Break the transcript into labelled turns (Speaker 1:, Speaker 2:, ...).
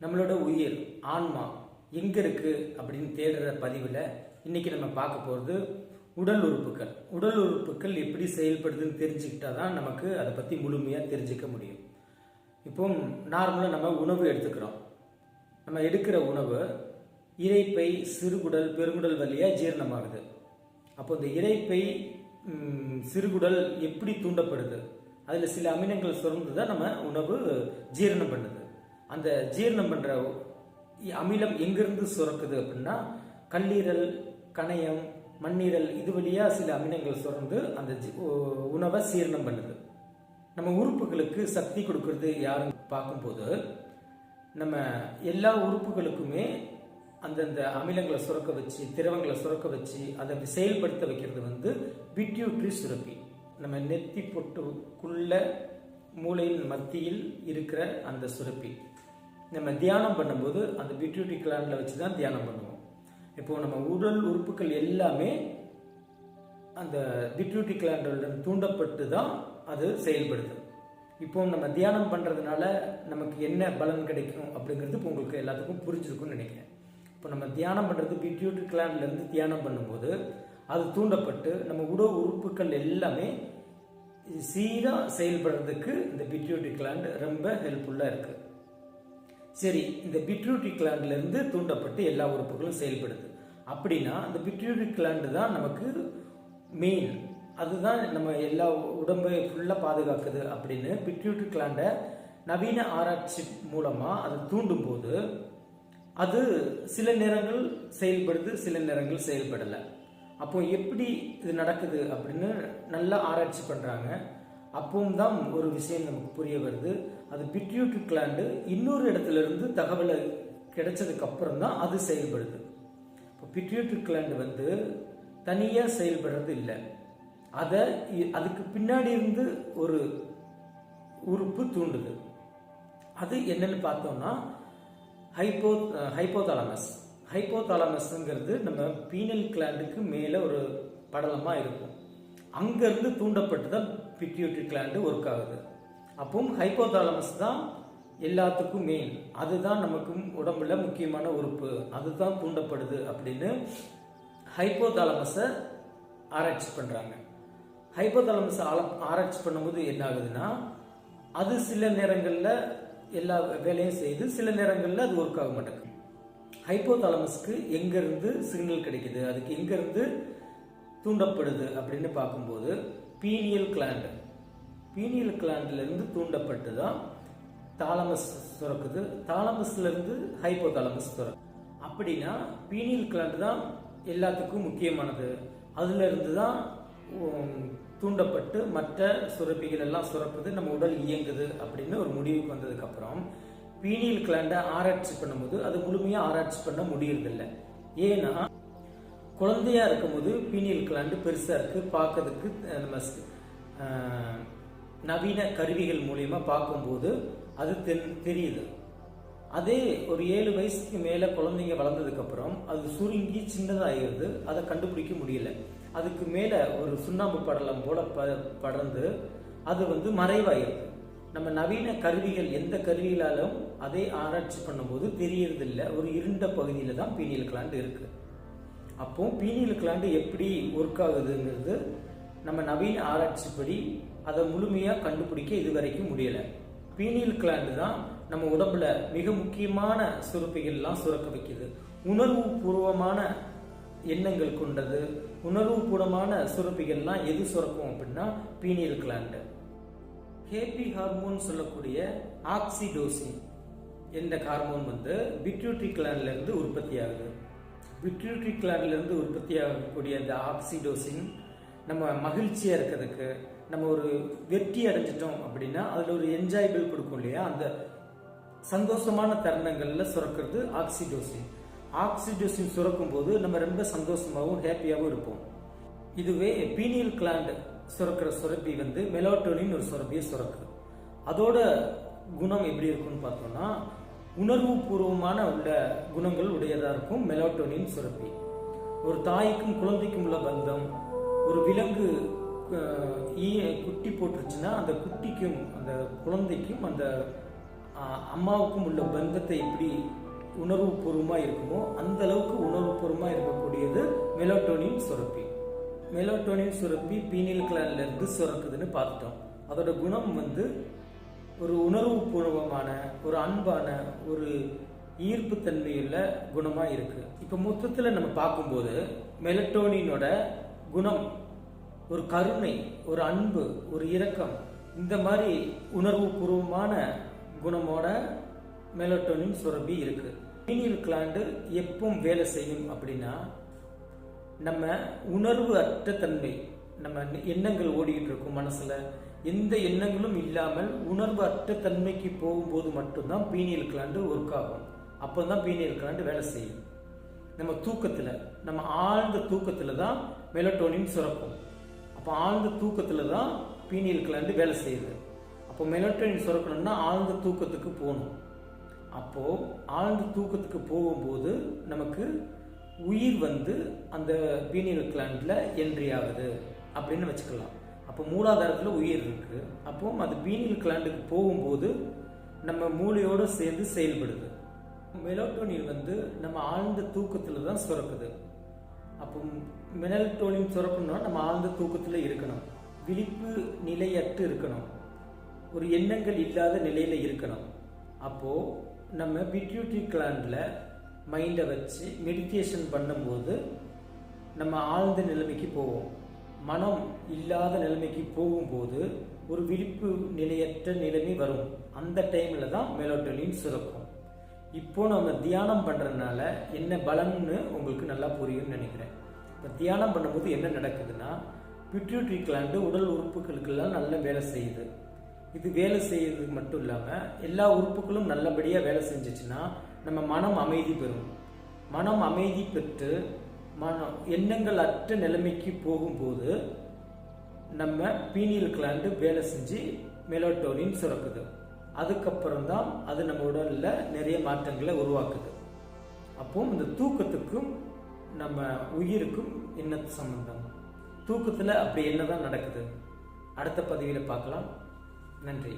Speaker 1: நம்மளோட உயிர் ஆன்மா எங்கே இருக்குது அப்படின்னு தேடுற பதிவில் இன்றைக்கி நம்ம பார்க்க போகிறது உடல் உறுப்புகள். உடல் உறுப்புகள் எப்படி செயல்படுதுன்னு தெரிஞ்சுக்கிட்டா தான் நமக்கு அதை பற்றி முழுமையாக தெரிஞ்சுக்க முடியும். இப்போ நார்மலாக நம்ம உணவு எடுத்துக்கிறோம். நம்ம எடுக்கிற உணவு இரைப்பை, சிறுகுடல், பெருங்குடல் வழியாக ஜீரணமாகுது. அப்போ இந்த இரைப்பை, சிறுகுடல் எப்படி தூண்டப்படுது? அதில் சில அமிலங்கள் சுரந்து தான் நம்ம உணவு ஜீரணம் பண்ணுது. அந்த ஜீரணம் பண்ணுற அமிலம் எங்கிருந்து சுரக்குது அப்படின்னா கல்லீரல், கணையம், மண்ணீரல் இது வழியாக சில அமிலங்கள் சுரந்து அந்த உணவை ஜீரணம் பண்ணுது. நம்ம உறுப்புகளுக்கு சக்தி கொடுக்கறது யாருன்னு பார்க்கும்போது நம்ம எல்லா உறுப்புகளுக்குமே அந்தந்த அமிலங்களை சுரக்க வச்சு, திரவங்களை சுரக்க வச்சு அதை செயல்படுத்த வைக்கிறது பிட்யூட்ரி சுரப்பி. நம்ம நெத்தி பொட்டுக்குள்ள மூளையின் மத்தியில் இருக்கிற அந்த சுரப்பி. நம்ம தியானம் பண்ணும்போது அந்த பிட்யூட்ரி கிளாண்டில் வச்சு தான் தியானம் பண்ணுவோம். இப்போ நம்ம உடல் உறுப்புகள் எல்லாமே அந்த பிட்யூட்ரி கிளாண்டுடன் தூண்டப்பட்டு தான் அது செயல்படுது. இப்போ நம்ம தியானம் பண்ணுறதுனால நமக்கு என்ன பலன் கிடைக்கும் அப்படிங்கிறது இப்போ உங்களுக்கு எல்லாத்துக்கும் புரிஞ்சிருக்கும்னு நினைக்கிறேன். இப்போ நம்ம தியானம் பண்ணுறது பிட்யூட்ரி கிளாண்ட்லேருந்து தியானம் பண்ணும்போது அது தூண்டப்பட்டு நம்ம உடல் உறுப்புகள் எல்லாமே சீராக செயல்படுறதுக்கு இந்த பிட்யூட்ரி கிளாண்ட் ரொம்ப ஹெல்ப்ஃபுல்லாக இருக்குது. சரி, இந்த பிட்யூட்ரி கிளாண்ட்லேருந்து தூண்டப்பட்டு எல்லா உறுப்புகளும் செயல்படுது அப்படின்னா அந்த பிட்யூட்ரி கிளாண்டு தான் நமக்கு மெயின். அதுதான் நம்ம எல்லா உடம்பை ஃபுல்லாக பாதுகாக்குது அப்படின்னு பிட்யூட்ரி கிளாண்டை நவீன ஆராய்ச்சி மூலமாக அதை தூண்டும் போது அது சில நேரங்கள் செயல்படுது, சில நேரங்கள் செயல்படலை. அப்போ எப்படி இது நடக்குது அப்படின்னு நல்லா ஆராய்ச்சி பண்ணுறாங்க. அப்பவும் தான் ஒரு விஷயம் நமக்கு புரிய வருது. அது பிட்யூட்ரி கிளாண்டு இன்னொரு இடத்துல இருந்து தகவலை கிடைச்சதுக்கு அப்புறம் தான் அது செயல்படுது. இப்போ பிட்யூட்ரி கிளாண்டு தனியாக செயல்படுறது இல்லை. அதுக்கு பின்னாடி இருந்து ஒரு உறுப்பு தூண்டுது. அது என்னன்னு பார்த்தோம்னா ஹைப்போதாலமஸ். ஹைப்போதாலமஸ்ங்கிறது நம்ம பீனல் கிளாண்டுக்கு மேலே ஒரு படலமாக இருக்கும். அங்கேருந்து தூண்டப்பட்டு தான் பிட்யூட்ரி கிளாண்டு ஒர்க் ஆகுது. அப்பவும் ஹைப்போதாலமஸ் தான் எல்லாத்துக்கும் மெயின். அதுதான் நமக்கு உடம்புல முக்கியமான உறுப்பு, அதுதான் தூண்டப்படுது அப்படின்னு ஹைப்போதாலமஸை ஆராய்ச்சி பண்ணுறாங்க. ஹைப்போதாலமஸை ஆராய்ச்சி பண்ணும்போது என்ன ஆகுதுன்னா அது சில நேரங்களில் எல்லா வேலையும் செய்து, சில நேரங்களில் அது ஒர்க் ஆக மாட்டேங்குது. ஹைப்போதாலமஸ்க்கு எங்கேருந்து சிக்னல் கிடைக்குது, அதுக்கு எங்கேருந்து தூண்டப்படுது அப்படின்னு பார்க்கும்போது பீனியல் கிளாண்டு. பீனியல் கிளாண்டிலிருந்து தூண்டப்பட்டு தான் தாலமஸ் சுரக்குது. தாலமஸ்லேருந்து ஹைப்போதாலமஸ் சுரக்குது. அப்படின்னா பீனியல் கிளாண்டு தான் எல்லாத்துக்கும் முக்கியமானது. அதுலேருந்து தான் தூண்டப்பட்டு மற்ற சுரப்பிகள் எல்லாம் சுரக்குது, நம்ம உடல் இயங்குது அப்படின்னு ஒரு முடிவுக்கு வந்ததுக்கப்புறம் பீனியல் கிளாண்டை ஆராய்ச்சி பண்ணும்போது அது முழுமையாக ஆராய்ச்சி பண்ண முடியறதில்லை. ஏன்னா குழந்தையா இருக்கும்போது பீனியல் கிளாண்டு பெருசாக இருக்குது, பார்க்கறதுக்கு நம்ம நவீன கருவிகள் மூலயமா பார்க்கும்போது அது தெரியுது. அதே ஒரு 7 வயசுக்கு மேலே குழந்தைங்க வளர்ந்ததுக்கப்புறம் அது சுருங்கி சின்னதாகிடுது, அதை கண்டுபிடிக்க முடியல. அதுக்கு மேலே ஒரு சுண்ணாம்பு படலம் போல படர்ந்து அது மறைவாயிருது. நம்ம நவீன கருவிகள் எந்த கருவிகளாலும் அதை ஆராய்ச்சி பண்ணும்போது தெரியறதில்லை. ஒரு இருண்ட பகுதியில் தான் பீனியல் கிளாண்டு இருக்குது. அப்போ பீனியல் கிளாண்டு எப்படி ஒர்க் ஆகுதுங்கிறது நம்ம நவீன ஆராய்ச்சிப்படி அதை முழுமையாக கண்டுபிடிக்க இதுவரைக்கும் முடியலை. பீனியல் கிளாண்டு தான் நம்ம உடம்புல மிக முக்கியமான சுரப்பிகள்லாம் சுரக்க வைக்குது. உணர்வு பூர்வமான எண்ணங்கள் கொண்டது, உணர்வு பூர்வமான சுரப்பிகள்லாம் எது சுரக்கும் அப்படின்னா பீனியல் கிளாண்டு. ஹேப்பி ஹார்மோன் சொல்லக்கூடிய ஆக்சிடோசின் என்ற ஹார்மோன் பிட்யூட்ரி கிளாண்ட்ல இருந்து உற்பத்தி ஆகுது. பிட்யூட்ரி கிளாண்ட்ல இருந்து உற்பத்தி ஆகக்கூடிய அந்த ஆக்சிடோசின் நம்ம மகிழ்ச்சியா இருக்கிறதுக்கு, நம்ம ஒரு வெற்றி அடைஞ்சிட்டோம் அப்படின்னா அதில் ஒரு என்ஜாய்பிள் கொடுக்கும் இல்லையா, அந்த சந்தோஷமான தருணங்கள்ல சுரக்கிறது ஆக்சிடோசின். ஆக்சிடோசின் சுரக்கும் போது நம்ம ரொம்ப சந்தோஷமாகவும் ஹாப்பியாகவும் இருப்போம். இதுவே பீனியல் கிளாண்ட் சுரக்கிற சுரப்பி மெலோட்டோனின் ஒரு சுரப்பியை சுரக்குது. அதோட குணம் எப்படி இருக்குன்னு பார்த்தோம்னா உணர்வு பூர்வமான உள்ள குணங்கள் உடையதாக இருக்கும் மெலோட்டோனின் சுரப்பி. ஒரு தாய்க்கும் குழந்தைக்கும் உள்ள பந்தம், ஒரு விலங்கு குட்டி போட்டுருச்சுன்னா அந்த குட்டிக்கும் அந்த குழந்தைக்கும் அந்த அம்மாவுக்கும் உள்ள பந்தத்தை எப்படி உணர்வுபூர்வமாக இருக்குமோ அந்த அளவுக்கு உணர்வுபூர்வமாக இருக்கக்கூடியது மெலட்டோனின் சுரப்பி. மெலட்டோனின் சுரப்பி பீனியல் கிளாண்ட்ல இருந்து சுரக்குதுன்னு பார்த்துட்டோம். அதோட குணம் ஒரு உணர்வுபூர்வமான, ஒரு அன்பான, ஒரு ஈர்ப்பு தன்மையுள்ள குணமாக இருக்கு. இப்போ மொத்தத்தில் நம்ம பார்க்கும்போது மெலட்டோனினோட குணம் ஒரு கருணை, ஒரு அன்பு, ஒரு இரக்கம், இந்த மாதிரி உணர்வுபூர்வமான குணமோட மெலட்டோனின் சுரப்பி இருக்கு. பீனியல் கிளாண்டு எப்பவும் வேலை செய்யும் அப்படின்னா, நம்ம உணர்வு அற்ற தன்மை, நம்ம எண்ணங்கள் ஓடிக்கிட்டு இருக்கும் மனசுல, எந்த எண்ணங்களும் இல்லாமல் உணர்வு அற்ற தன்மைக்கு போகும்போது மட்டும்தான் பீனியல் கிளாண்டு ஒர்க் ஆகும். அப்போதான் பீனியல் கிளாண்டு வேலை செய்யும். நம்ம தூக்கத்தில், நம்ம ஆழ்ந்த தூக்கத்தில் தான் மெலட்டோனின் சுரக்கும். அப்போ ஆழ்ந்த தூக்கத்தில் தான் பீனியல் கிளாண்டு வேலை செய்யுது. அப்போ மெலட்டோனின் சுரக்கணும்னா ஆழ்ந்த தூக்கத்துக்கு போகணும். அப்போ ஆழ்ந்த தூக்கத்துக்கு போகும்போது நமக்கு உயிர் அந்த பீனியல் கிளாண்ட்ல என்ட்ரி ஆகுது அப்படின்னு வச்சுக்கலாம். அப்போ மூலாதாரத்தில் உயிர் இருக்கு. அப்போ அது பீனியல் கிளாண்டுக்கு போகும்போது நம்ம மூளையோடு சேர்ந்து செயல்படுது. மெலட்டோனின் நம்ம ஆழ்ந்த தூக்கத்தில் தான் சுரக்குது. அப்போ மெலட்டோனின் சுரக்கணும்னா நம்ம ஆழ்ந்த தூக்கத்தில் இருக்கணும், விழிப்பு நிலையற்று இருக்கணும், ஒரு எண்ணங்கள் இல்லாத நிலையில இருக்கணும். அப்போ நம்ம பிட்யூட்டரி கிளாண்ட்ல மைண்டை வச்சு மெடிடேஷன் பண்ணும்போது நம்ம ஆழ்ந்த நிலைமைக்கு போவோம். மனம் இல்லாத நிலைமைக்கு போகும்போது ஒரு விழிப்பு நிலையற்ற நிலைமை வரும். அந்த டைம்ல தான் மெலட்டோனின் சுரக்கும். இப்போ நம்ம தியானம் பண்றதுனால என்ன பலன்னு உங்களுக்கு நல்லா புரியும்னு நினைக்கிறேன். இப்போ தியானம் பண்ணும்போது என்ன நடக்குதுன்னா, பிட்யூட்டரி கிளாண்டு உடல் உறுப்புகளுக்கெல்லாம் நல்ல வேலை செய்யுது. இது வேலை செய்யறதுக்கு மட்டும் இல்லாமல் எல்லா உறுப்புகளும் நல்லபடியாக வேலை செஞ்சிச்சுன்னா நம்ம மனம் அமைதி பெறும். மனம் அமைதி பெற்று எண்ணங்கள் அற்ற நிலைமைக்கு போகும்போது நம்ம பீனியல் கிளாண்டு வேலை செஞ்சு மெலட்டோனின் சுரக்குது. அதுக்கப்புறம் தான் அது நம்ம உடலில் நிறைய மாற்றங்களை உருவாக்குது. அப்போ இந்த தூக்கத்துக்கும் நம்ம உயிருக்கும் என்ன சம்பந்தம்? தூக்கத்தில் அப்படி என்னதான் நடக்குது? அடுத்த பதிவில் பார்க்கலாம். நன்றி.